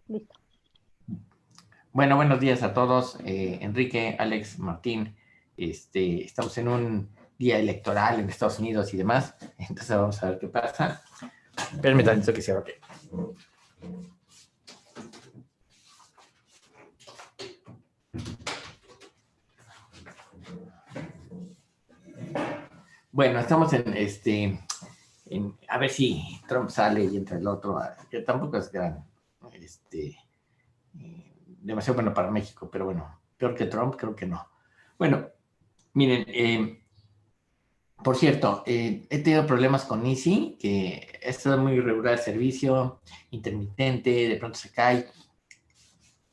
Listo. Bueno, buenos días a todos. Enrique, Alex, Martín. Estamos en un día electoral en Estados Unidos y demás. Entonces vamos a ver qué pasa. Espérenme tantito que cierro aquí. Bueno, estamos a ver si Trump sale y entra el otro, que tampoco es gran, demasiado bueno para México, pero bueno, peor que Trump, creo que no. Bueno, miren, por cierto, he tenido problemas con Easy, que ha estado muy irregular el servicio, intermitente, de pronto se cae.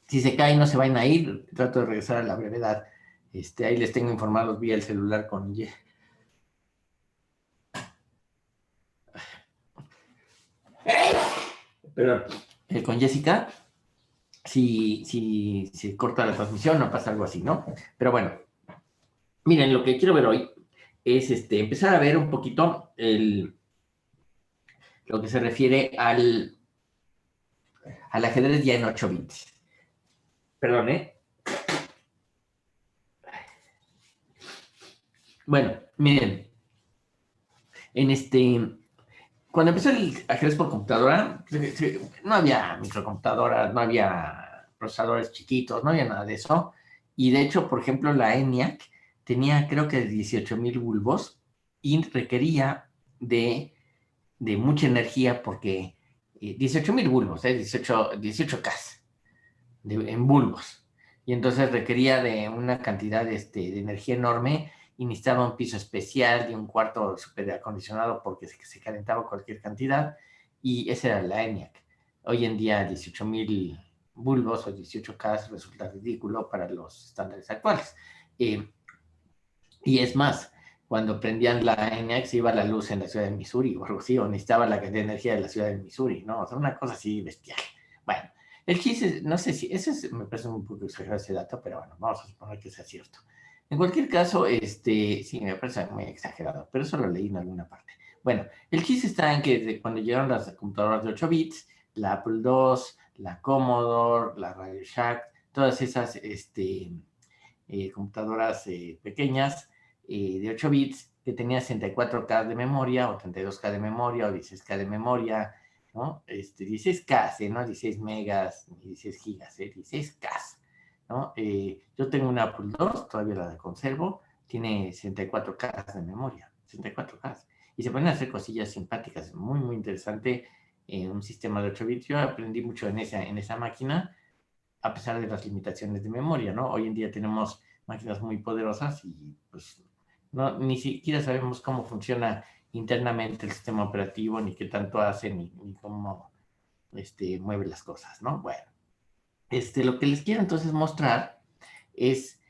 Si se cae, no se vayan a ir, trato de regresar a la brevedad. Ahí les tengo informados vía el celular con Perdón, con Jessica, si se corta la transmisión o pasa algo así, ¿no? Pero bueno, miren, lo que quiero ver hoy es empezar a ver un poquito lo que se refiere al ajedrez ya en 8 bits. Perdón, ¿eh? Bueno, miren, cuando empezó el ajedrez por computadora, no había microcomputadoras, no había procesadores chiquitos, no había nada de eso. Y de hecho, por ejemplo, la ENIAC tenía creo que 18,000 bulbos y requería de mucha energía porque 18,000 bulbos, 18K en bulbos. Y entonces requería de una cantidad de energía enorme y necesitaba un piso especial y un cuarto súper acondicionado porque se calentaba cualquier cantidad. Y esa era la ENIAC. Hoy en día 18,000 bulbos o 18K resulta ridículo para los estándares actuales. Y es más, cuando prendían la ENIAC se iba la luz en la ciudad de Missouri o algo así, o necesitaba la cantidad de energía de la ciudad de Missouri, ¿no? O sea, una cosa así bestial. Bueno, el chiste, no sé si, me parece un poco exagerado ese dato, pero bueno, vamos a suponer que sea cierto. En cualquier caso, sí, me parece muy exagerado, pero eso lo leí en alguna parte. Bueno, el chiste está en que cuando llegaron las computadoras de 8 bits, la Apple II, la Commodore, la Radio Shack, todas esas computadoras pequeñas de 8 bits que tenía 64K de memoria, o 32K de memoria, o 16K de memoria, ¿no? 16K, ¿no? 16 megas, 16 gigas, 16K, ¿no? Yo tengo una Apple II, todavía la conservo, tiene 64K de memoria, 64K. Y se pueden hacer cosillas simpáticas, muy, muy interesante, un sistema de 8 bits. Yo aprendí mucho en esa máquina, a pesar de las limitaciones de memoria, ¿no? Hoy en día tenemos máquinas muy poderosas y pues no, ni siquiera sabemos cómo funciona internamente el sistema operativo, ni qué tanto hace, ni cómo mueve las cosas, ¿no? Bueno, lo que les quiero entonces mostrar es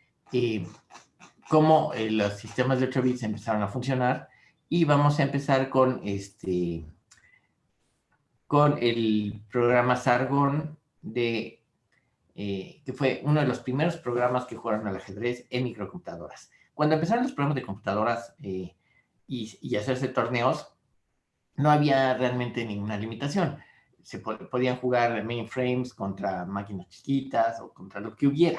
cómo los sistemas de 8 bits empezaron a funcionar, y vamos a empezar con el programa Sargon que fue uno de los primeros programas que jugaron al ajedrez en microcomputadoras. Cuando empezaron los programas de computadoras y hacerse torneos, no había realmente ninguna limitación. Se podían jugar mainframes contra máquinas chiquitas o contra lo que hubiera.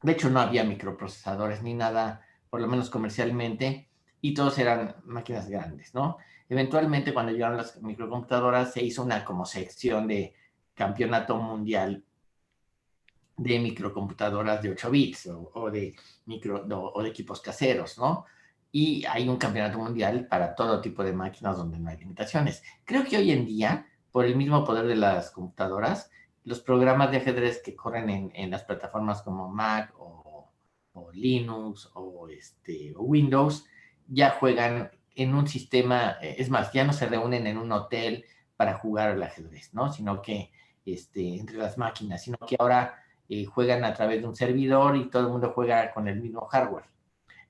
De hecho, no había microprocesadores ni nada, por lo menos comercialmente, y todos eran máquinas grandes, ¿no? Eventualmente, cuando llegaron las microcomputadoras, se hizo una como sección de campeonato mundial de microcomputadoras de 8 bits o de equipos caseros, ¿no? Y hay un campeonato mundial para todo tipo de máquinas donde no hay limitaciones. Creo que hoy en día, por el mismo poder de las computadoras, los programas de ajedrez que corren en las plataformas como Mac o Linux o Windows ya juegan en un sistema, es más, ya no se reúnen en un hotel para jugar al ajedrez, ¿no? Sino que entre las máquinas, sino que ahora juegan a través de un servidor y todo el mundo juega con el mismo hardware,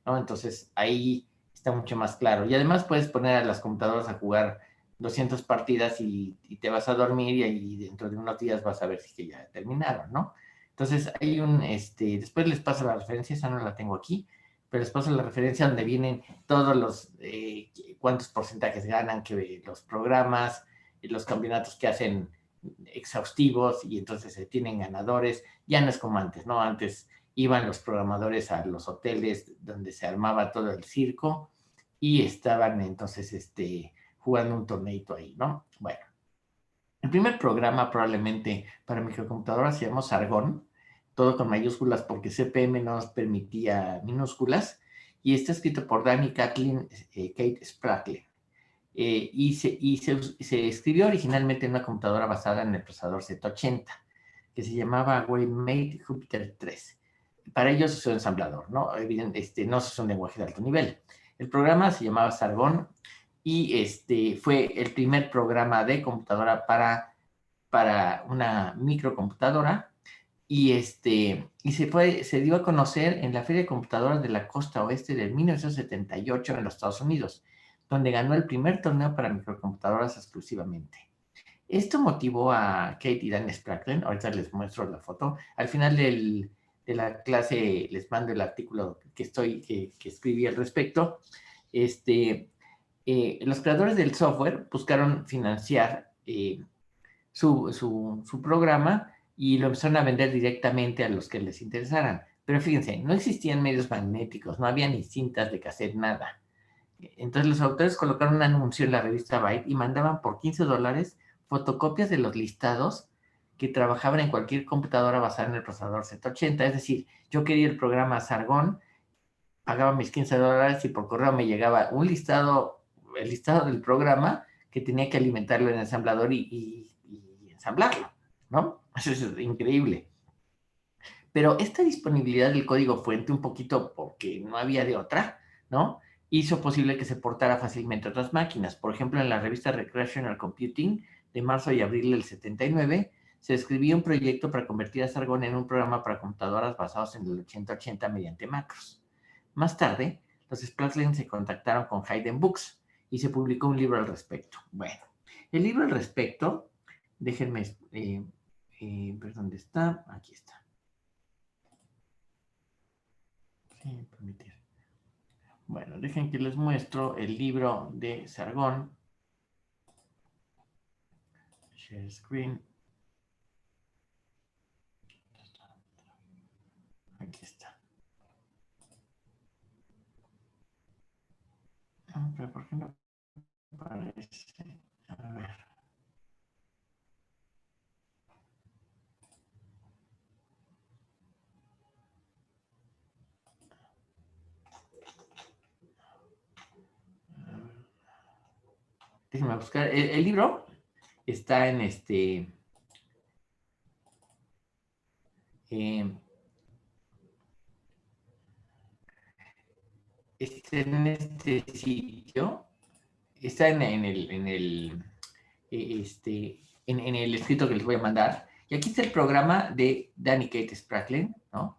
¿no? Entonces ahí está mucho más claro. Y además puedes poner a las computadoras a jugar 200 partidas y te vas a dormir, y ahí dentro de unos días vas a ver si que ya terminaron, ¿no? Entonces hay después les paso la referencia, esa no la tengo aquí, pero les paso la referencia donde vienen todos los, cuántos porcentajes ganan que los programas, los campeonatos que hacen exhaustivos y entonces se tienen ganadores. Ya no es como antes, ¿no? Antes iban los programadores a los hoteles donde se armaba todo el circo y estaban entonces jugando un torneito ahí, ¿no? Bueno, el primer programa probablemente para microcomputadoras se llamó Sargón, todo con mayúsculas porque CPM no nos permitía minúsculas, y está escrito por Danny Kathleen Kate Spratlin. Se escribió originalmente en una computadora basada en el procesador Z80, que se llamaba Waymate Jupyter 3. Para ellos es un ensamblador, ¿no? No es un lenguaje de alto nivel. El programa se llamaba Sargón y fue el primer programa de computadora para una microcomputadora y se dio a conocer en la Feria de Computadoras de la Costa Oeste de 1978 en los Estados Unidos, donde ganó el primer torneo para microcomputadoras exclusivamente. Esto motivó a Kate y Dan Spratlin, ahorita les muestro la foto, al final de la clase les mando el artículo que escribí al respecto. Los creadores del software buscaron financiar su programa y lo empezaron a vender directamente a los que les interesaran. Pero fíjense, no existían medios magnéticos, no había ni cintas de cassette, nada. Entonces los autores colocaron un anuncio en la revista Byte y mandaban por $15 fotocopias de los listados que trabajaban en cualquier computadora basada en el procesador Z80. Es decir, yo quería el programa Sargón, pagaba mis $15 y por correo me llegaba el listado del programa que tenía que alimentarlo en el ensamblador y ensamblarlo, ¿no? Eso es increíble. Pero esta disponibilidad del código fuente, un poquito porque no había de otra, ¿no? Hizo posible que se portara fácilmente a otras máquinas. Por ejemplo, en la revista Recreational Computing de marzo y abril del 79, se escribía un proyecto para convertir a Sargón en un programa para computadoras basados en el 8080 mediante macros. Más tarde, los Spratlin se contactaron con Hayden Books y se publicó un libro al respecto. Bueno, el libro al respecto, déjenme ver dónde está. Aquí está. Sí, permitir. Bueno, dejen que les muestro el libro de Sargón. Share screen. Aquí está. No, pero ¿por qué no aparece? A ver. Déjenme buscar. El libro está en eh, está en este sitio. Está en el escrito que les voy a mandar. Y aquí está el programa de Danny Kate Spratlin, ¿no?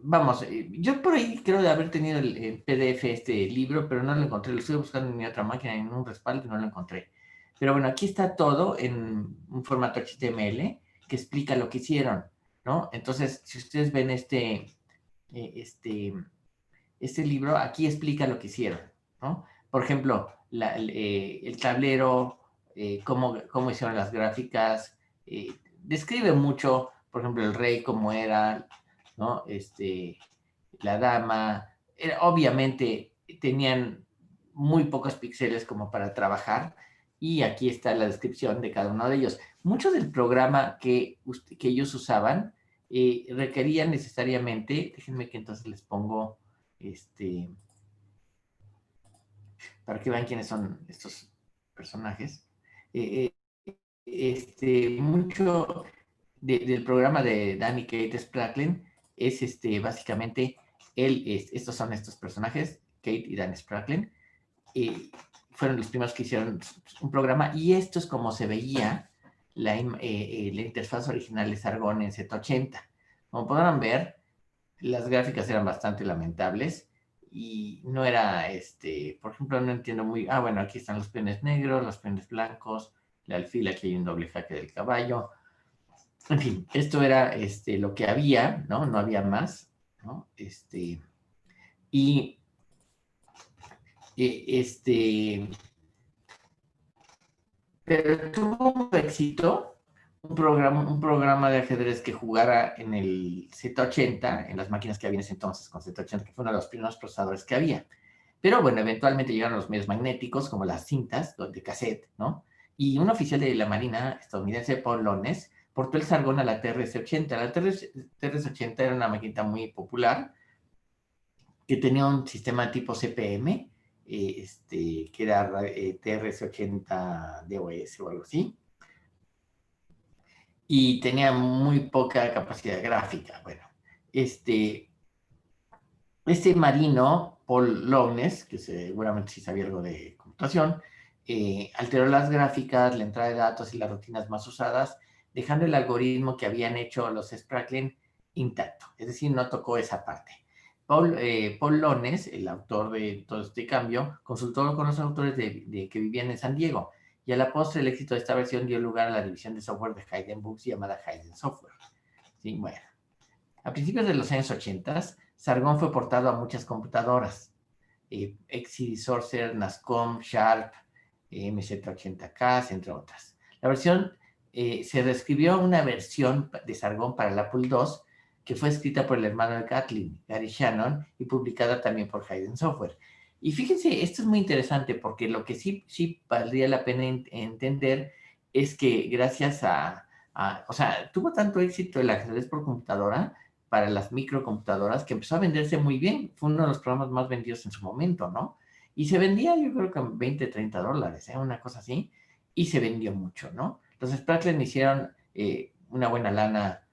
Vamos, yo por ahí creo de haber tenido el PDF libro, pero no lo encontré. Lo estoy buscando en mi otra máquina, en un respaldo, y no lo encontré. Pero bueno, aquí está todo en un formato HTML que explica lo que hicieron, ¿no? Entonces, si ustedes ven eh, este, este libro, aquí explica lo que hicieron, ¿no? Por ejemplo, el tablero, cómo hicieron las gráficas, describe mucho, por ejemplo, el rey, cómo era, ¿no? La dama, obviamente tenían muy pocos píxeles como para trabajar, y aquí está la descripción de cada uno de ellos. Mucho del programa que ellos usaban requerían necesariamente, déjenme que entonces les pongo para que vean quiénes son estos personajes. Mucho del programa de Danny Kate Spratlin es básicamente estos son estos personajes, Kate y Dan Spratlin, fueron los primeros que hicieron un programa, y esto es como se veía la interfaz original de Sargón en Z80. Como podrán ver, las gráficas eran bastante lamentables y no era, por ejemplo, no entiendo bueno, aquí están los penes negros, los penes blancos, la alfil, aquí hay un doble jaque del caballo. En fin, esto era lo que había, ¿no? No había más, ¿no? Y este, pero tuvo un éxito un programa de ajedrez que jugara en el Z80, en las máquinas que había en ese entonces con Z80, que fue uno de los primeros procesadores que había. Pero bueno, eventualmente llegaron los medios magnéticos, como las cintas de cassette, ¿no? Y un oficial de la Marina estadounidense, Paul Lones, portó el Sargón a la TRS-80. La TRS-80 era una maquinita muy popular que tenía un sistema tipo CPM, que era TRS-80 DOS o algo así, y tenía muy poca capacidad gráfica. Bueno, este, este marino, Paul Lowndes, que seguramente sí sabía algo de computación, alteró las gráficas, la entrada de datos y las rutinas más usadas, dejando el algoritmo que habían hecho los Spratlin intacto. Es decir, no tocó esa parte. Paul Lowndes, el autor de todo este cambio, consultó con los autores que vivían en San Diego, y a la postre el éxito de esta versión dio lugar a la división de software de Hayden Books llamada Hayden Software. Sí, bueno. A principios de los años 80, Sargón fue portado a muchas computadoras. XCD Sorcerer, NASCOM, Sharp, MZ80K, entre otras. La versión, se reescribió una versión de Sargón para el Apple II, que fue escrita por el hermano de Kathleen, Gary Shannon, y publicada también por Hayden Software. Y fíjense, esto es muy interesante porque lo que sí valdría la pena entender es que gracias o sea, tuvo tanto éxito el ajedrez por computadora para las microcomputadoras que empezó a venderse muy bien. Fue uno de los programas más vendidos en su momento, ¿no? Y se vendía, yo creo que en 20, $30, una cosa así, y se vendió mucho, ¿no? Los Spratlen hicieron una buena lana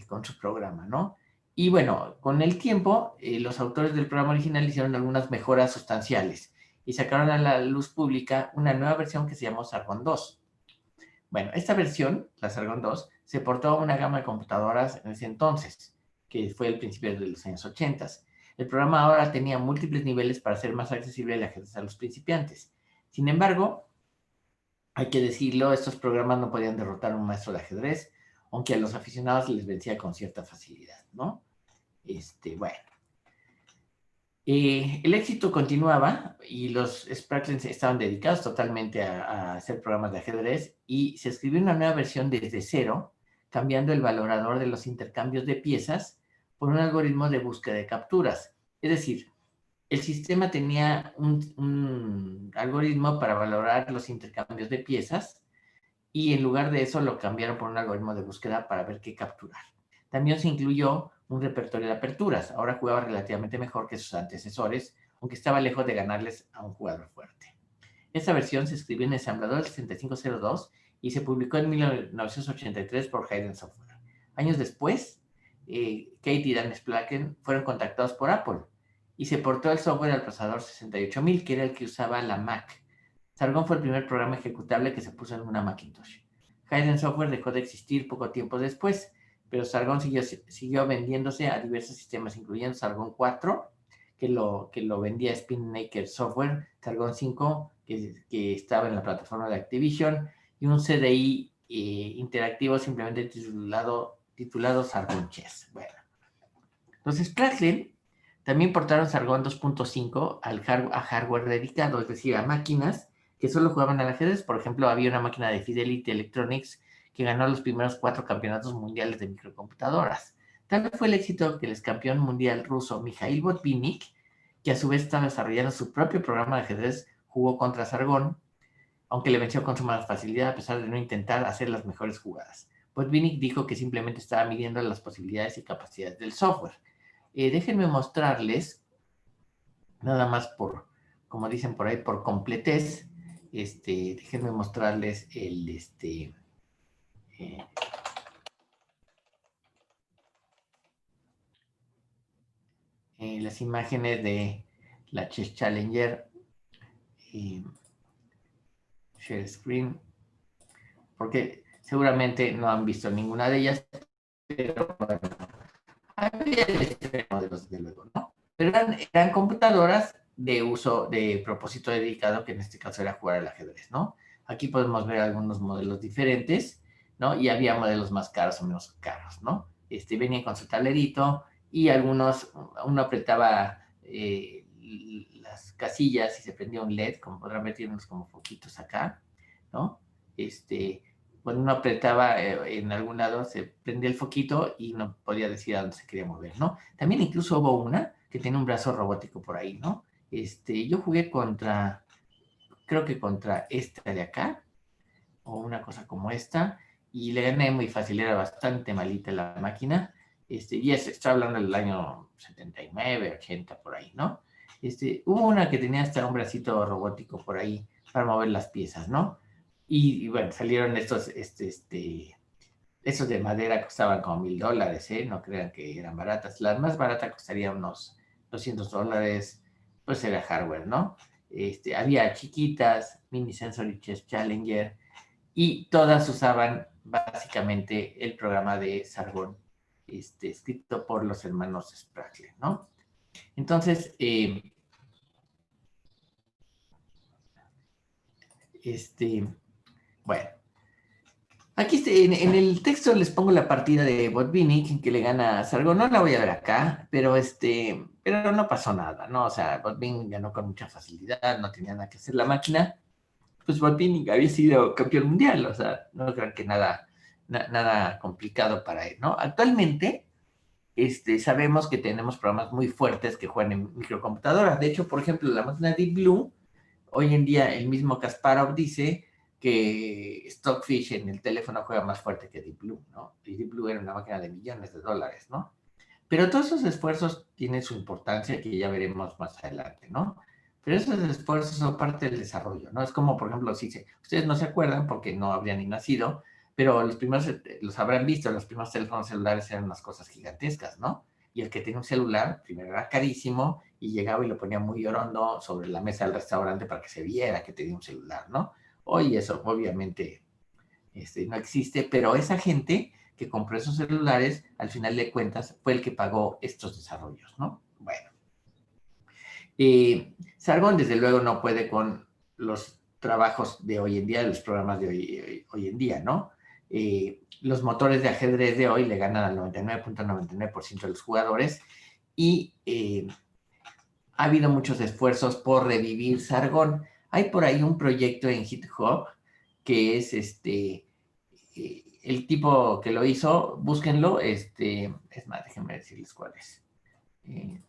con su programa, ¿no? Y bueno, con el tiempo, los autores del programa original hicieron algunas mejoras sustanciales y sacaron a la luz pública una nueva versión que se llamó Sargon 2. Bueno, esta versión, la Sargon 2, se portó a una gama de computadoras en ese entonces, que fue el principio de los años 80. El programa ahora tenía múltiples niveles para hacer más accesible el ajedrez a los principiantes. Sin embargo, hay que decirlo, estos programas no podían derrotar a un maestro de ajedrez, aunque a los aficionados les vencía con cierta facilidad, ¿no? Bueno. El éxito continuaba y los Spratlins estaban dedicados totalmente a hacer programas de ajedrez, y se escribió una nueva versión desde cero, cambiando el valorador de los intercambios de piezas por un algoritmo de búsqueda de capturas. Es decir, el sistema tenía un algoritmo para valorar los intercambios de piezas, y en lugar de eso lo cambiaron por un algoritmo de búsqueda para ver qué capturar. También se incluyó un repertorio de aperturas. Ahora jugaba relativamente mejor que sus antecesores, aunque estaba lejos de ganarles a un jugador fuerte. Esta versión se escribió en ensamblador 6502 y se publicó en 1983 por Hayden Software. Años después, Kate y Dan Splaken fueron contactados por Apple y se portó el software al procesador 68000, que era el que usaba la Mac. Sargón fue el primer programa ejecutable que se puso en una Macintosh. Hayden Software dejó de existir poco tiempo después, pero Sargón siguió vendiéndose a diversos sistemas, incluyendo Sargón 4, que lo vendía Spinnaker Software, Sargón 5, que estaba en la plataforma de Activision, y un CDI interactivo simplemente titulado Sargón Chess. Bueno, los Spratlin también portaron Sargón 2.5 a hardware dedicado, es decir, a máquinas que solo jugaban al ajedrez. Por ejemplo, había una máquina de Fidelity Electronics que ganó los primeros 4 campeonatos mundiales de microcomputadoras. Tal fue el éxito que el ex campeón mundial ruso Mikhail Botvinnik, que a su vez estaba desarrollando su propio programa de ajedrez, jugó contra Sargón, aunque le venció con suma facilidad a pesar de no intentar hacer las mejores jugadas. Botvinnik dijo que simplemente estaba midiendo las posibilidades y capacidades del software. Déjenme mostrarles, nada más como dicen por ahí, por completez, déjenme mostrarles eh, las imágenes de la Chess Challenger, share screen, porque seguramente no han visto ninguna de ellas, pero bueno, había modelos de luego, ¿no? Pero eran computadoras de uso, de propósito dedicado, que en este caso era jugar al ajedrez, ¿no? Aquí podemos ver algunos modelos diferentes, ¿no? Y había modelos más caros o menos caros, ¿no? Venían con su tablerito, y uno apretaba las casillas y se prendía un LED, como podrán ver, tiene unos como foquitos acá, ¿no? cuando uno apretaba en algún lado, se prendía el foquito y no podía decir a dónde se quería mover, ¿no? También incluso hubo una que tiene un brazo robótico por ahí, ¿no? Yo jugué creo que contra esta de acá, o una cosa como esta, y le gané muy fácil, era bastante malita la máquina, y está hablando del año 79, 80, por ahí, ¿no? Hubo una que tenía hasta un bracito robótico por ahí para mover las piezas, ¿no? Y bueno, salieron esos de madera costaban como $1000, ¿eh? No crean que eran baratas. La más barata costaría unos $200, pues era hardware, ¿no? Había chiquitas, Mini Sensory Chess Challenger, y todas usaban básicamente el programa de Sargón, escrito por los hermanos Sprackle, ¿no? Entonces, bueno, aquí en el texto les pongo la partida de Botvinnik que le gana a Sargón. No la voy a ver acá, pero no pasó nada, ¿no? O sea, Botvinnik ganó con mucha facilidad, no tenía nada que hacer la máquina. Pues Botvinnik había sido campeón mundial, o sea, no creo que nada complicado para él, ¿no? Actualmente, sabemos que tenemos programas muy fuertes que juegan en microcomputadoras. De hecho, por ejemplo, la máquina Deep Blue, hoy en día el mismo Kasparov dice que Stockfish en el teléfono juega más fuerte que Deep Blue, ¿no? Y Deep Blue era una máquina de millones de dólares, ¿no? Pero todos esos esfuerzos tienen su importancia que ya veremos más adelante, ¿no? Pero esos esfuerzos son parte del desarrollo, ¿no? Es como, por ejemplo, si ustedes no se acuerdan porque no habrían ni nacido, pero los primeros, los habrán visto, los primeros teléfonos celulares eran unas cosas gigantescas, ¿no? Y el que tenía un celular, primero era carísimo y llegaba y lo ponía muy orondo sobre la mesa del restaurante para que se viera que tenía un celular, ¿no? Hoy eso obviamente no existe, pero esa gente que compró esos celulares, al final de cuentas, fue el que pagó estos desarrollos, ¿no? Bueno, Sargón desde luego no puede con los trabajos de hoy en día, los programas de hoy en día, ¿no? Los motores de ajedrez de hoy le ganan al 99.99% de los jugadores y ha habido muchos esfuerzos por revivir Sargón. Hay por ahí un proyecto en GitHub que es el tipo que lo hizo, búsquenlo, es más, déjenme decirles cuál es. Eh,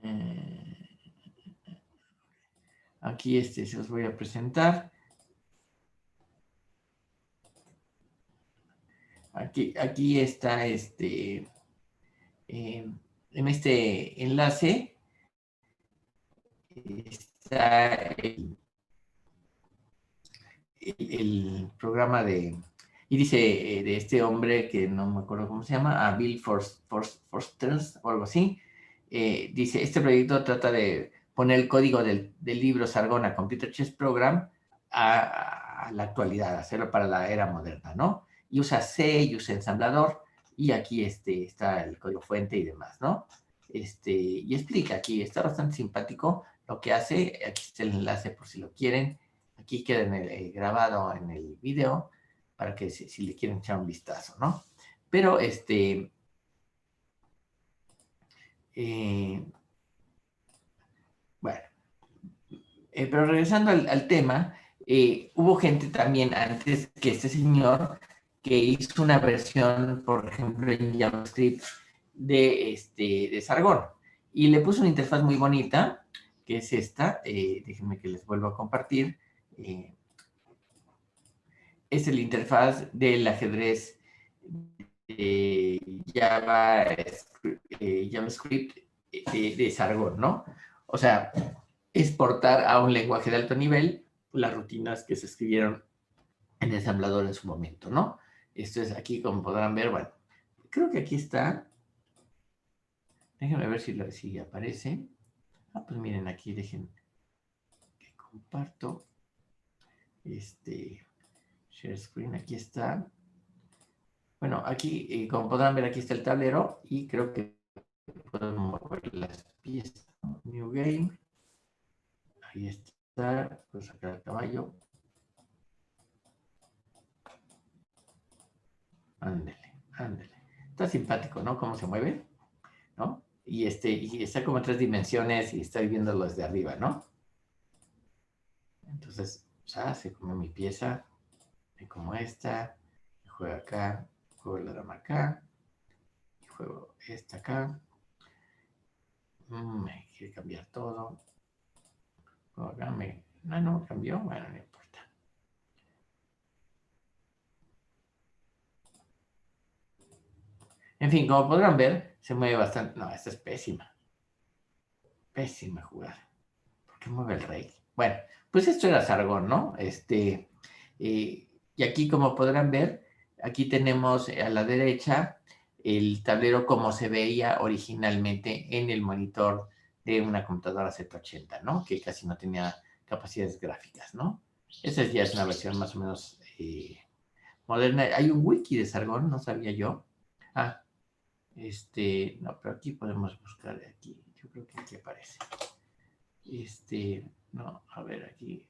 eh, aquí se los voy a presentar. Aquí está en este enlace está el programa y dice de este hombre que no me acuerdo cómo se llama, a Bill Forsters o algo así, dice, este proyecto trata de poner el código del libro Sargón a Computer Chess Program a la actualidad, hacerlo para la era moderna, ¿no? Y usa C, y usa ensamblador, y aquí está el código fuente y demás, ¿no? Y explica aquí, está bastante simpático lo que hace, aquí está el enlace por si lo quieren, aquí queda grabado en el video para que si le quieren echar un vistazo, ¿no? Pero eh, bueno, pero regresando al tema, hubo gente también antes que este señor que hizo una versión, por ejemplo, en JavaScript de Sargón y le puso una interfaz muy bonita, que es esta, déjenme que les vuelvo a compartir, es el interfaz del ajedrez JavaScript de Sargón, ¿no? O sea, exportar a un lenguaje de alto nivel las rutinas que se escribieron en ensamblador en su momento, ¿no? Esto es aquí, como podrán ver, bueno, creo que aquí está. Déjenme ver si aparece. Ah, pues miren, aquí dejen que comparto. Share screen, aquí está. Bueno, aquí, como podrán ver, aquí está el tablero y creo que podemos mover las piezas. New Game. Ahí está. Puedo sacar el caballo. Ándele, ándele. Está simpático, ¿no? Cómo se mueve, ¿no? y está como en 3 dimensiones y estoy viéndolo desde arriba, ¿no? Entonces, se come mi pieza, me como esta, juego acá, juego la dama acá, y juego esta acá. Me quiere cambiar todo. Juego acá, no cambió, bueno, no importa. En fin, como podrán ver, se mueve bastante. No, esta es pésima. Pésima jugar. ¿Por qué mueve el rey? Bueno, pues esto era Sargón, ¿no? Y aquí, como podrán ver, aquí tenemos a la derecha el tablero como se veía originalmente en el monitor de una computadora Z80, ¿no? Que casi no tenía capacidades gráficas, ¿no? Esa ya es una versión más o menos moderna. Hay un wiki de Sargón, no sabía yo. Ah, no, pero aquí podemos buscar aquí. Yo creo que aquí aparece. No, a ver, aquí.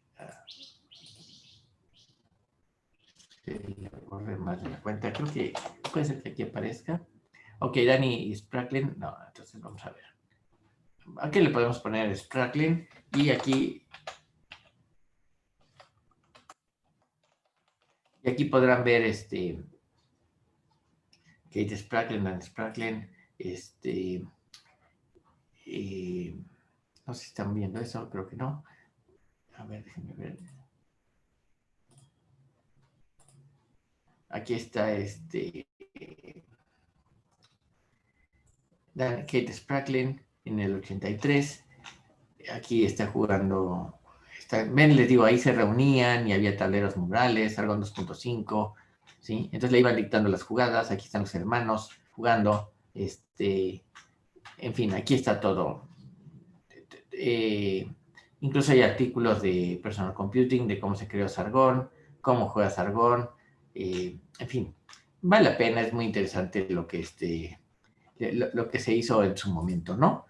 Borre más de la cuenta. Creo que puede ser que aquí aparezca. Ok, Dani Spracklin. No, entonces vamos a ver. Aquí le podemos poner Spracklin y aquí. Y aquí podrán ver Kate Spracklin, Dan Spracklin. No sé si están viendo eso, creo que no. A ver, déjenme ver. Aquí está Kate Spracklin en el 83. Aquí está jugando. Ven, les digo, ahí se reunían y había tableros murales, algo en 2.5, ¿sí? Entonces le iban dictando las jugadas. Aquí están los hermanos jugando. En fin, aquí está todo. Incluso hay artículos de personal computing, de cómo se creó Sargón, cómo juega Sargón. En fin, vale la pena, es muy interesante lo que se hizo en su momento, ¿no?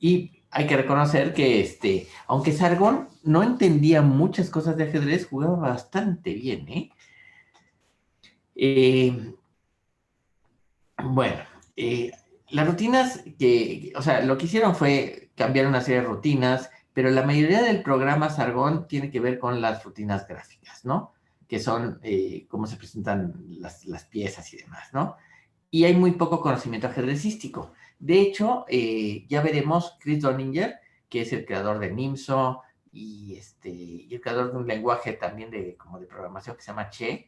Y hay que reconocer que, aunque Sargón no entendía muchas cosas de ajedrez, jugaba bastante bien, ¿eh? Bueno, las rutinas o sea, lo que hicieron fue cambiar una serie de rutinas, pero la mayoría del programa Sargón tiene que ver con las rutinas gráficas, ¿no? Que son cómo se presentan las piezas y demás, ¿no? Y hay muy poco conocimiento ajedrecístico. De hecho, ya veremos Chris Doninger, que es el creador de NIMSO y el creador de un lenguaje también como de programación que se llama Che++.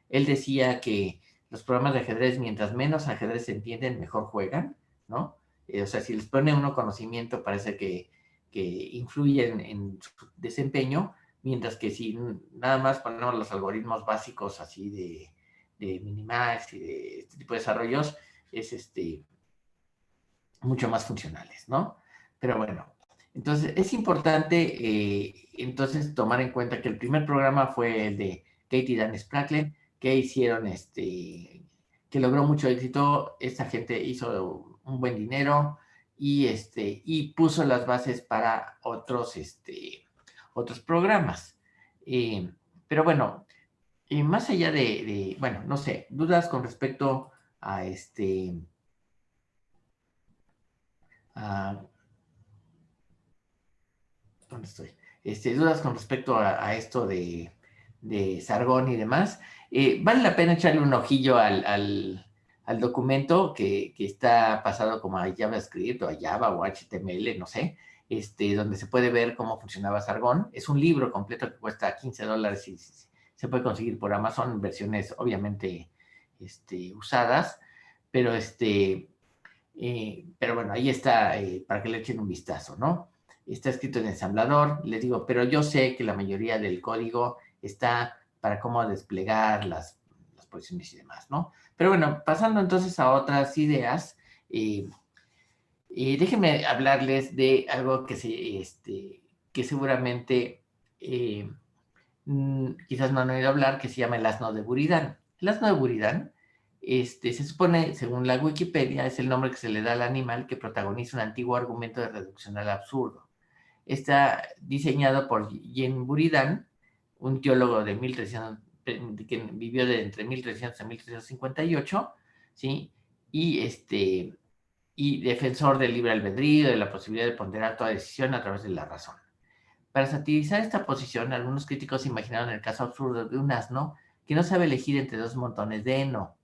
Él decía que los programas de ajedrez, mientras menos ajedrez se entienden, mejor juegan, ¿no? O sea, si les pone uno conocimiento, parece que influye en su desempeño, mientras que si nada más ponemos los algoritmos básicos así de Minimax y de este tipo de desarrollos, es mucho más funcionales, ¿no? Pero bueno, entonces es importante entonces tomar en cuenta que el primer programa fue el de Katie Dan Spracklin, que hicieron que logró mucho éxito. Esta gente hizo un buen dinero y puso las bases para otros programas. Pero bueno, más allá bueno, no sé, dudas con respecto a a, ¿dónde estoy? Dudas con respecto a esto de Sargón y demás. Vale la pena echarle un ojillo al documento que está pasado como a JavaScript o a Java o HTML, no sé, donde se puede ver cómo funcionaba Sargón. Es un libro completo que cuesta $15 y se puede conseguir por Amazon, versiones obviamente usadas, pero pero bueno, ahí está para que le echen un vistazo, ¿no? Está escrito en ensamblador, les digo, pero yo sé que la mayoría del código está para cómo desplegar las posiciones y demás, ¿no? Pero bueno, pasando entonces a otras ideas, déjenme hablarles de algo que seguramente quizás no han oído hablar, que se llama el asno de Buridán. El asno de Buridán, se supone, según la Wikipedia, es el nombre que se le da al animal que protagoniza un antiguo argumento de reducción al absurdo. Está diseñado por Jean Buridan, un teólogo de 1300, que vivió entre 1300 y 1358, ¿sí? Y y defensor del libre albedrío, de la posibilidad de ponderar toda decisión a través de la razón. Para satirizar esta posición, algunos críticos imaginaron el caso absurdo de un asno que no sabe elegir entre dos montones de heno,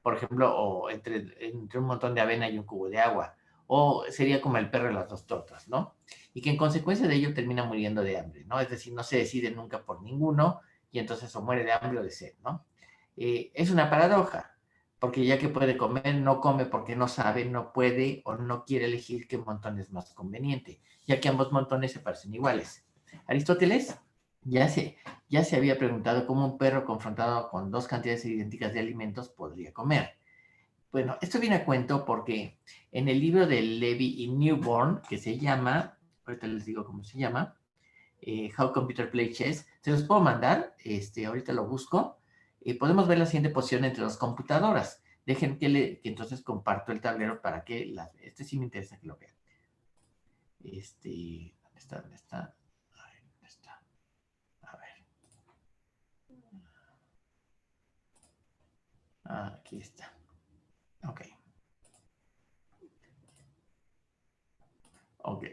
por ejemplo, o entre un montón de avena y un cubo de agua, o sería como el perro y las dos tortas, ¿no? Y que en consecuencia de ello termina muriendo de hambre, ¿no? Es decir, no se decide nunca por ninguno y entonces o muere de hambre o de sed, ¿no? Es una paradoja, porque ya que puede comer, no come porque no sabe, no puede o no quiere elegir qué montón es más conveniente, ya que ambos montones se parecen iguales. Aristóteles ya se, ya se había preguntado cómo un perro confrontado con dos cantidades idénticas de alimentos podría comer. Bueno, esto viene a cuento porque en el libro de Levy y Newborn, que se llama, ahorita les digo cómo se llama, How Computer Play Chess, se los puedo mandar, ahorita lo busco, podemos ver la siguiente posición entre dos computadoras. Dejen que entonces comparto el tablero para que, sí me interesa que lo vean. ¿Dónde está? ¿Dónde está? A ver, ¿dónde está? A ver. Aquí está. Ok. Ok.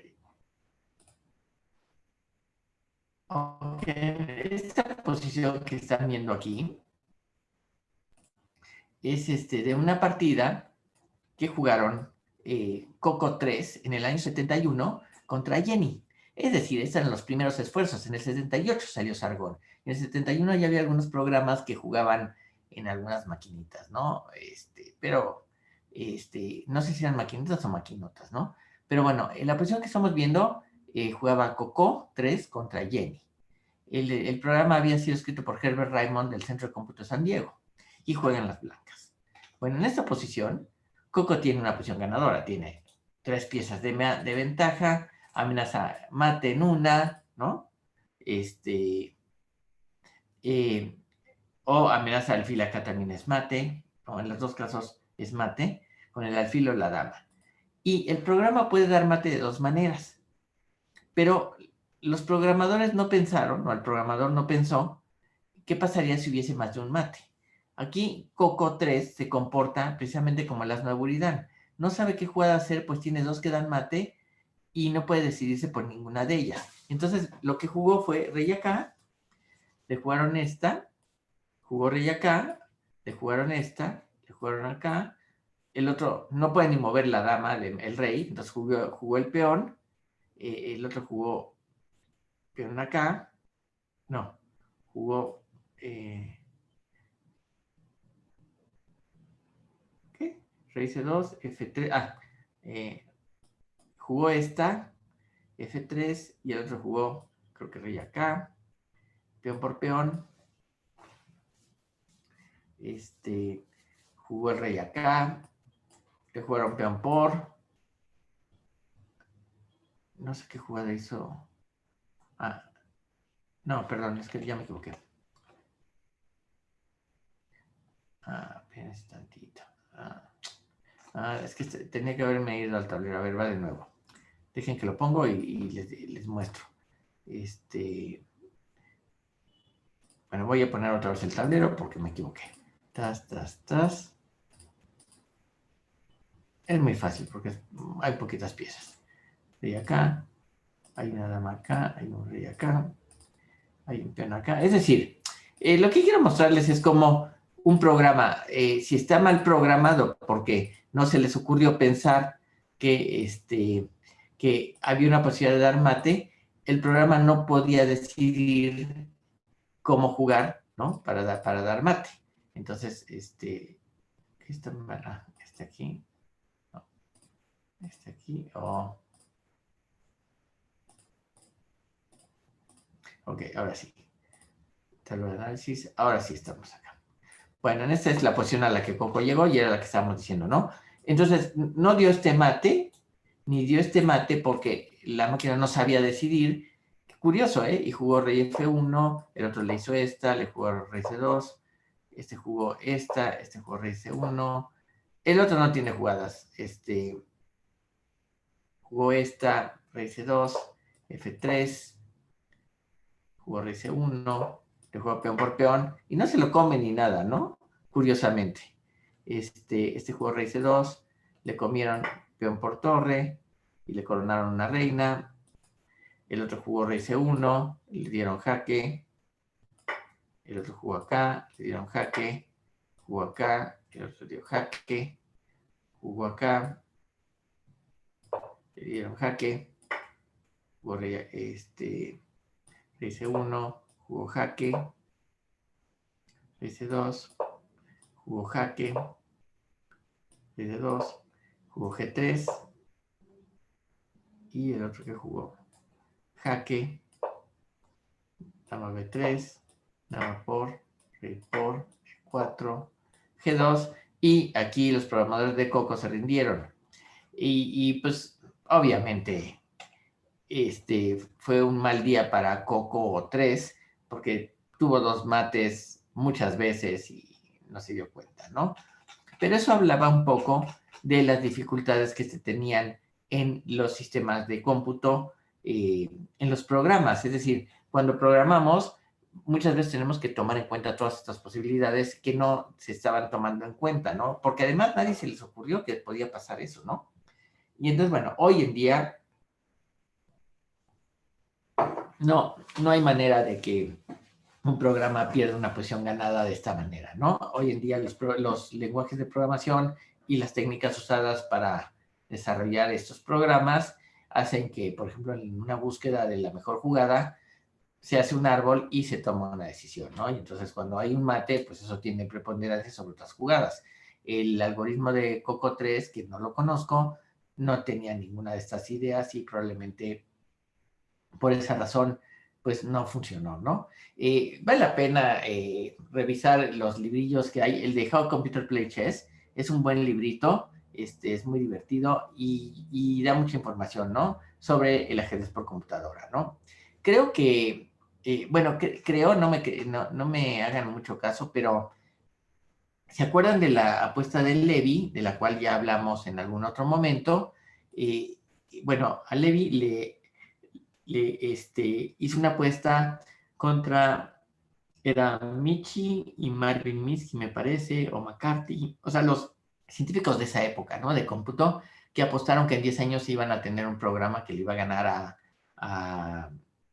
Ok. Esta posición que están viendo aquí es de una partida que jugaron Coco 3 en el año 71 contra Jenny. Es decir, estos eran los primeros esfuerzos. En el 78 salió Sargón. En el 71 ya había algunos programas que jugaban en algunas maquinitas, ¿no? Pero no sé si eran maquinitas o maquinotas, ¿no? Pero bueno, en la posición que estamos viendo, jugaba Coco 3 contra Jenny. El programa había sido escrito por Herbert Raymond del Centro de Cómputo de San Diego y juegan las blancas. Bueno, en esta posición, Coco tiene una posición ganadora, tiene 3 piezas de ventaja, amenaza mate en una, ¿no? O amenaza alfil acá también es mate, o en los dos casos es mate, con el alfil o la dama. Y el programa puede dar mate de dos maneras, pero los programadores no pensaron, o el programador no pensó, ¿qué pasaría si hubiese más de un mate? Aquí Coco 3 se comporta precisamente como el asno Buridán. No sabe qué jugada hacer, pues tiene dos que dan mate y no puede decidirse por ninguna de ellas. Entonces, lo que jugó fue rey acá, le jugaron esta, jugó rey acá, le jugaron esta, le jugaron acá. El otro no puede ni mover la dama, el rey, entonces jugó el peón. El otro jugó peón acá. No, jugó... ¿qué? Rey C2, F3. Jugó esta, F3, y el otro jugó, creo que rey acá, peón por peón. Jugó el rey acá, le jugaron peón por. No sé qué jugada hizo. No, perdón, es que ya me equivoqué. Apenas tantito. Es que tenía que haberme ido al tablero. A ver, va de nuevo. Dejen que lo pongo y les muestro. Bueno, voy a poner otra vez el tablero porque me equivoqué. Tas. Es muy fácil porque hay poquitas piezas. Rey acá, hay una dama acá, hay un rey acá, hay un peón acá. Es decir, lo que quiero mostrarles es cómo un programa, si está mal programado porque no se les ocurrió pensar que había una posibilidad de dar mate, el programa no podía decidir cómo jugar, ¿no? Para dar mate. Entonces, ¿qué está mal? Este aquí, no, este aquí, ok, ahora sí. Tal vez análisis, ahora sí estamos acá. Bueno, en esta es la posición a la que Coco llegó y era la que estábamos diciendo, ¿no? Entonces, no dio este mate, ni dio este mate porque la máquina no sabía decidir. Curioso, ¿eh? Y jugó rey F1, el otro le hizo esta, le jugó rey C2, este jugó esta, este jugó rey C1, el otro no tiene jugadas, jugó esta, rey C2, F3, jugó rey C1, le jugó peón por peón, y no se lo come ni nada, ¿no? Curiosamente. Jugó rey C2, le comieron peón por torre, y le coronaron una reina. El otro jugó rey C1, le dieron jaque. El otro jugó acá, le dieron jaque. Jugó acá, el otro dio jaque. Jugó acá, le dieron jaque. Jugó rey, rey C1, jugó jaque. Rey C2, jugó jaque. Rey D2, jugó G3. Y el otro que jugó jaque. Dama B3, dama por, rey por, G4, G2, y aquí los programadores de Coco se rindieron. Y pues, obviamente, fue un mal día para Coco 3, porque tuvo 2 mates muchas veces y no se dio cuenta, ¿no? Pero eso hablaba un poco de las dificultades que se tenían en los sistemas de cómputo, en los programas. Es decir, cuando programamos, muchas veces tenemos que tomar en cuenta todas estas posibilidades que no se estaban tomando en cuenta, ¿no? Porque además nadie se les ocurrió que podía pasar eso, ¿no? Y entonces, bueno, hoy en día no hay manera de que un programa pierda una posición ganada de esta manera, ¿no? Hoy en día los lenguajes de programación y las técnicas usadas para desarrollar estos programas hacen que, por ejemplo, en una búsqueda de la mejor jugada, se hace un árbol y se toma una decisión, ¿no? Y entonces cuando hay un mate, pues eso tiene preponderancia sobre otras jugadas. El algoritmo de Coco 3, que no lo conozco, no tenía ninguna de estas ideas y probablemente por esa razón, pues no funcionó, ¿no? Vale la pena revisar los librillos que hay. El de How Computer Play Chess es un buen librito, es muy divertido y da mucha información, ¿no? Sobre el ajedrez por computadora, ¿no? Creo que, bueno, creo, no me hagan mucho caso, pero ¿se acuerdan de la apuesta del Levy, de la cual ya hablamos en algún otro momento? Bueno, a Levy hizo una apuesta contra, era Michi y Marvin Minsky, me parece, o McCarthy, o sea, los científicos de esa época, ¿no? De cómputo, que apostaron que en 10 años iban a tener un programa que le iba a ganar a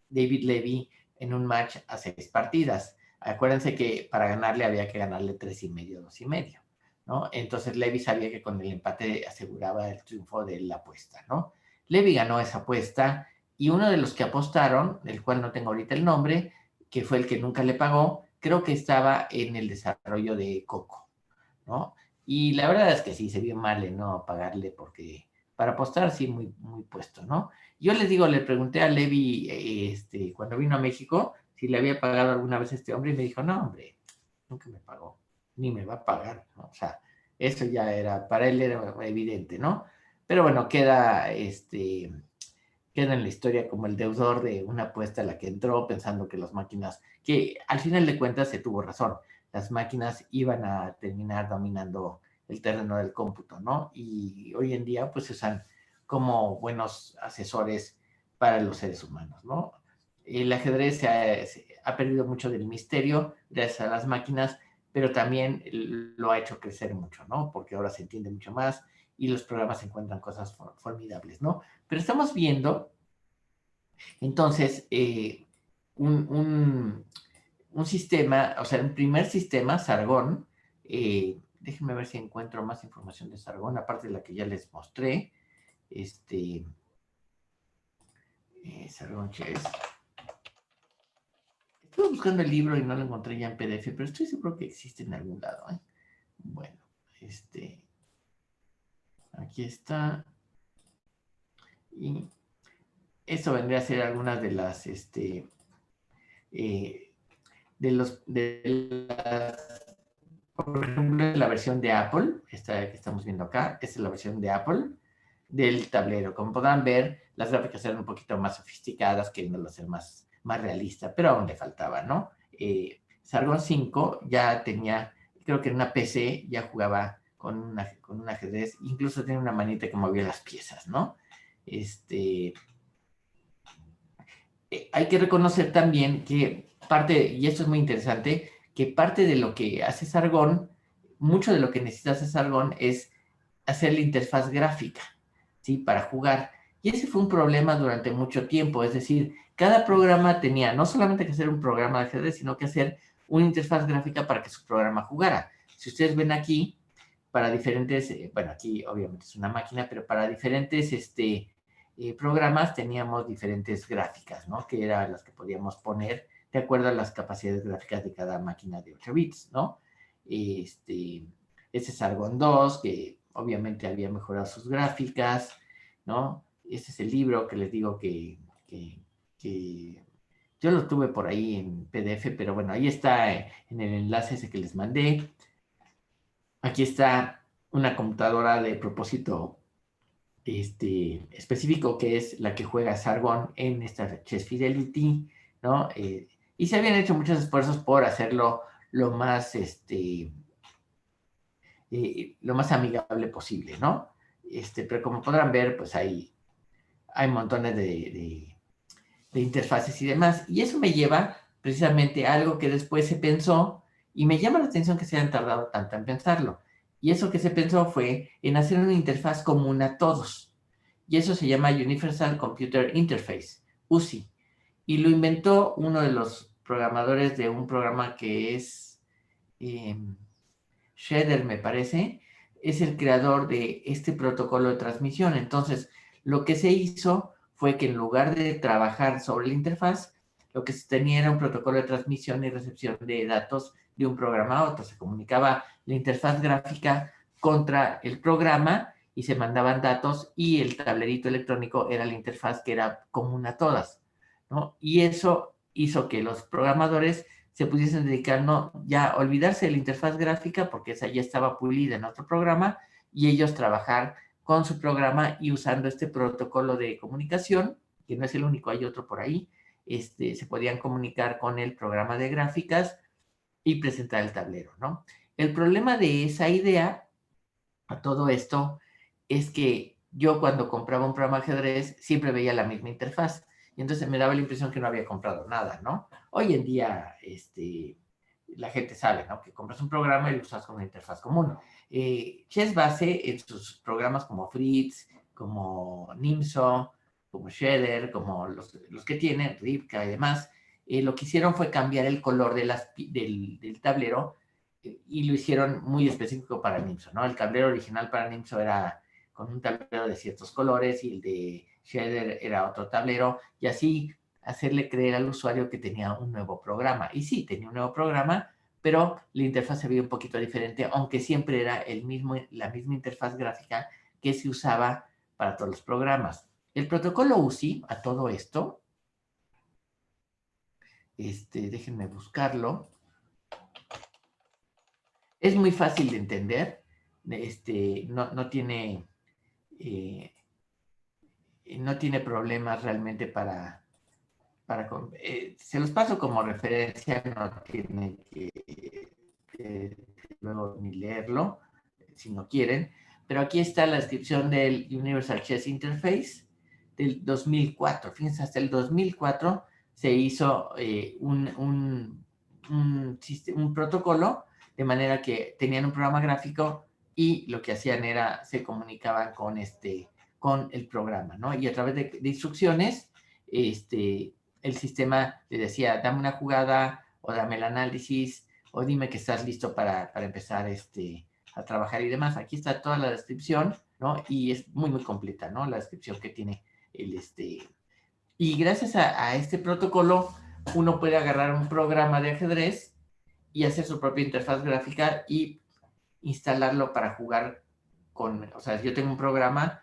David Levy en un match a 6 partidas. Acuérdense que para ganarle había que ganarle 3,5, 2,5, ¿no? Entonces Levy sabía que con el empate aseguraba el triunfo de la apuesta, ¿no? Levy ganó esa apuesta y uno de los que apostaron, del cual no tengo ahorita el nombre, que fue el que nunca le pagó, creo que estaba en el desarrollo de Coco, ¿no? Y la verdad es que sí, se vio mal en no pagarle porque para apostar sí, muy, muy puesto, ¿no? Yo les digo, le pregunté a Levi cuando vino a México si le había pagado alguna vez a este hombre y me dijo, no, hombre, nunca me pagó, ni me va a pagar, ¿no? O sea, eso ya era, para él era evidente, ¿no? Pero bueno, queda en la historia como el deudor de una apuesta a la que entró pensando que las máquinas, que al final de cuentas se tuvo razón, las máquinas iban a terminar dominando el terreno del cómputo, ¿no? Y hoy en día pues se usan como buenos asesores para los seres humanos, ¿no? El ajedrez se ha perdido mucho del misterio gracias a las máquinas, pero también lo ha hecho crecer mucho, ¿no? Porque ahora se entiende mucho más y los programas encuentran cosas formidables, ¿no? Pero estamos viendo, entonces, un sistema, o sea, un primer sistema, Sargón, déjenme ver si encuentro más información de Sargón, aparte de la que ya les mostré, Sargón Chess. Estuve buscando el libro y no lo encontré ya en PDF, pero estoy seguro que existe en algún lado, ¿eh? Bueno, aquí está. Y esto vendría a ser algunas de las, de las, por ejemplo, la versión de Apple, esta que estamos viendo acá, esta es la versión de Apple del tablero. Como podrán ver, las gráficas eran un poquito más sofisticadas, queriéndolo hacer más realista, pero aún le faltaba, ¿no? Sargón 5 ya tenía, creo que en una PC ya jugaba con un ajedrez, incluso tenía una manita que movía las piezas, ¿no? Hay que reconocer también que parte, y esto es muy interesante, que parte de lo que hace Sargón, mucho de lo que necesita hacer Sargón es hacer la interfaz gráfica. ¿sí? Para jugar. Y ese fue un problema durante mucho tiempo, es decir, cada programa tenía no solamente que hacer un programa de ajedrez, sino que hacer una interfaz gráfica para que su programa jugara. Si ustedes ven aquí, para diferentes, bueno, aquí obviamente es una máquina, pero para diferentes programas teníamos diferentes gráficas, ¿no? Que eran las que podíamos poner de acuerdo a las capacidades gráficas de cada máquina de 8 bits, ¿no? Este es Argon 2, que obviamente había mejorado sus gráficas, ¿no? Este es el libro que les digo que yo lo tuve por ahí en PDF, pero bueno, ahí está en el enlace ese que les mandé. Aquí está una computadora de propósito específico, que es la que juega Sargon en esta Chess Fidelity, ¿no? Y se habían hecho muchos esfuerzos por hacerlo lo más, lo más amigable posible, ¿no? Pero como podrán ver, pues hay montones de interfaces y demás. Y eso me lleva precisamente a algo que después se pensó, y me llama la atención que se hayan tardado tanto en pensarlo. Y eso que se pensó fue en hacer una interfaz común a todos. Y eso se llama Universal Computer Interface, UCI. Y lo inventó uno de los programadores de un programa que es Shredder, me parece. Es el creador de este protocolo de transmisión. Entonces, lo que se hizo fue que en lugar de trabajar sobre la interfaz, lo que se tenía era un protocolo de transmisión y recepción de datos de un programa a otro. Se comunicaba la interfaz gráfica contra el programa y se mandaban datos, y el tablerito electrónico era la interfaz que era común a todas, ¿no? Y eso hizo que los programadores se pudiesen dedicar, no ya a olvidarse de la interfaz gráfica, porque esa ya estaba pulida en otro programa, y ellos trabajar con su programa y usando este protocolo de comunicación, que no es el único, hay otro por ahí. Se podían comunicar con el programa de gráficas y presentar el tablero, ¿no? El problema de esa idea a todo esto es que yo, cuando compraba un programa de ajedrez, siempre veía la misma interfaz, y entonces me daba la impresión que no había comprado nada, ¿no? Hoy en día, la gente sabe, ¿no? Que compras un programa y lo usas con una interfaz común. Chess Base, en sus programas como Fritz, como Nimso, como Shredder, como los que tienen, Rivka y demás, lo que hicieron fue cambiar el color del tablero, y lo hicieron muy específico para Nimso, ¿no? El tablero original para Nimso era con un tablero de ciertos colores, y el de Shredder era otro tablero, y así hacerle creer al usuario que tenía un nuevo programa. Y sí, tenía un nuevo programa, pero la interfaz se veía un poquito diferente, aunque siempre era la misma interfaz gráfica que se usaba para todos los programas. El protocolo UCI, a todo esto, déjenme buscarlo, es muy fácil de entender. No tiene, eh, no tiene problemas realmente se los paso como referencia, no tienen que luego ni leerlo si no quieren, pero aquí está la descripción del Universal Chess Interface del 2004. Fíjense, hasta el 2004 se hizo un protocolo, de manera que tenían un programa gráfico, y lo que hacían era, se comunicaban con el programa, ¿no? Y a través de instrucciones, el sistema le decía, dame una jugada, o dame el análisis, o dime que estás listo para empezar a trabajar y demás. Aquí está toda la descripción, ¿no? Y es muy, muy completa, ¿no? La descripción que tiene Y gracias a este protocolo, uno puede agarrar un programa de ajedrez y hacer su propia interfaz gráfica y instalarlo para jugar o sea, yo tengo un programa,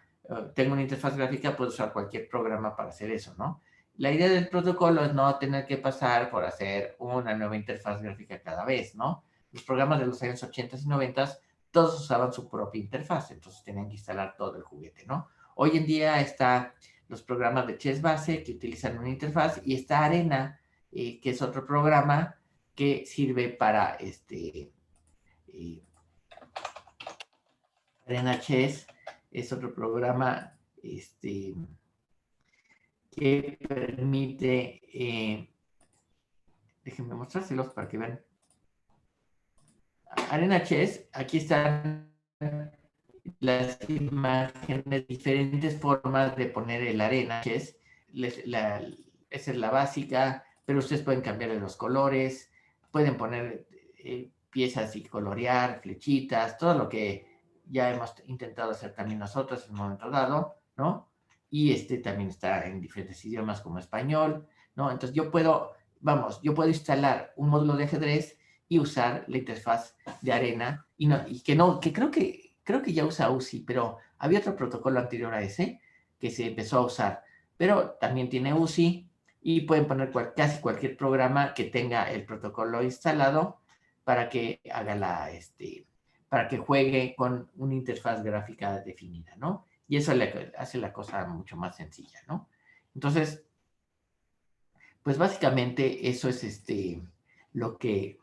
tengo una interfaz gráfica, puedo usar cualquier programa para hacer eso, ¿no? La idea del protocolo es no tener que pasar por hacer una nueva interfaz gráfica cada vez, ¿no? Los programas de los años 80 y 90 todos usaban su propia interfaz, entonces tenían que instalar todo el juguete, ¿no? Hoy en día está los programas de Chess Base, que utilizan una interfaz, y está Arena, que es otro programa que sirve para Arena Chess es otro programa que permite, déjenme mostrárselos para que vean. Arena Chess, aquí están las imágenes, diferentes formas de poner el arena, que es esa es la básica, pero ustedes pueden cambiarle los colores, pueden poner piezas y colorear, flechitas, todo lo que ya hemos intentado hacer también nosotros en un momento dado, ¿no? Y también está en diferentes idiomas como español, ¿no? Entonces yo puedo instalar un módulo de ajedrez y usar la interfaz de arena, que creo que ya usa UCI, pero había otro protocolo anterior a ese que se empezó a usar, pero también tiene UCI y pueden poner casi cualquier programa que tenga el protocolo instalado para que haga para que juegue con una interfaz gráfica definida, ¿no? Y eso le hace la cosa mucho más sencilla, ¿no? Entonces, pues básicamente eso es lo que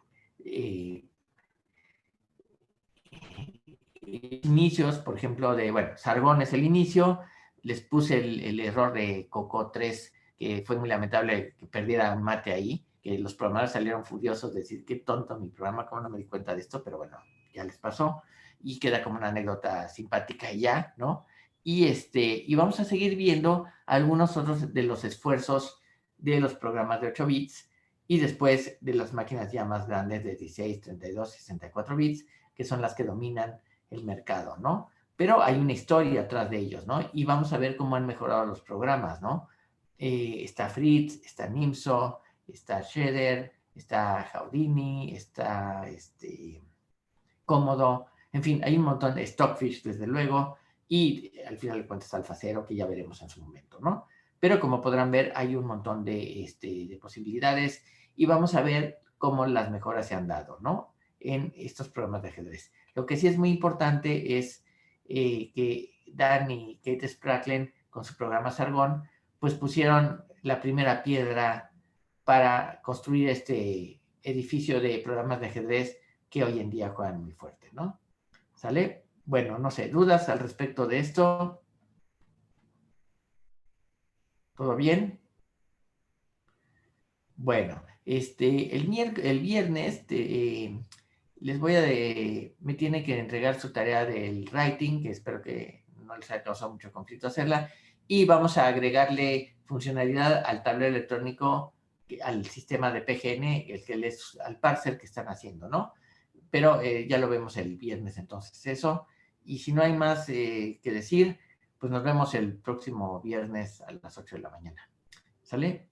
inicios, por ejemplo, Sargón es el inicio, les puse el error de Coco 3, que fue muy lamentable que perdiera un mate ahí, que los programadores salieron furiosos de decir, qué tonto mi programa, cómo no me di cuenta de esto, pero bueno, ya les pasó, y queda como una anécdota simpática y ya, ¿no? Y vamos a seguir viendo algunos otros de los esfuerzos de los programas de 8 bits, y después de las máquinas ya más grandes de 16, 32, 64 bits, que son las que dominan el mercado, ¿no? Pero hay una historia atrás de ellos, ¿no? Y vamos a ver cómo han mejorado los programas, ¿no? Está Fritz, está Nimso, está Shredder, está Houdini, está Cómodo, en fin, hay un montón de Stockfish, desde luego, y al final de cuentas Alpha Zero, que ya veremos en su momento, ¿no? Pero como podrán ver, hay un montón de posibilidades y vamos a ver cómo las mejoras se han dado, ¿no? En estos programas de ajedrez. Lo que sí es muy importante es que Dan y Kate Spracklen, con su programa Sargón, pues pusieron la primera piedra para construir este edificio de programas de ajedrez que hoy en día juegan muy fuerte, ¿no? ¿Sale? Bueno, no sé, ¿dudas al respecto de esto? ¿Todo bien? Bueno, el viernes les me tiene que entregar su tarea del writing, que espero que no les haya causado mucho conflicto hacerla, y vamos a agregarle funcionalidad al tablero electrónico, al sistema de PGN, al parser que están haciendo, ¿no? Pero ya lo vemos el viernes, entonces eso. Y si no hay más que decir, pues nos vemos el próximo viernes a las 8 de la mañana. ¿Sale?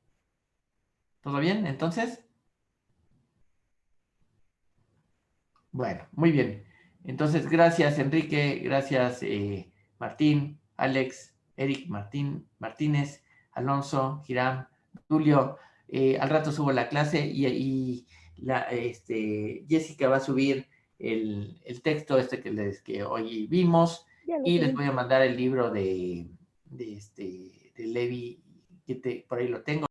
¿Todo bien? Entonces, bueno, muy bien. Entonces, gracias Enrique, gracias Martín, Alex, Eric, Martínez, Alonso, Hiram, Julio. Al rato subo la clase y Jessica va a subir el texto que hoy vimos y les voy a mandar el libro de Levi, por ahí lo tengo.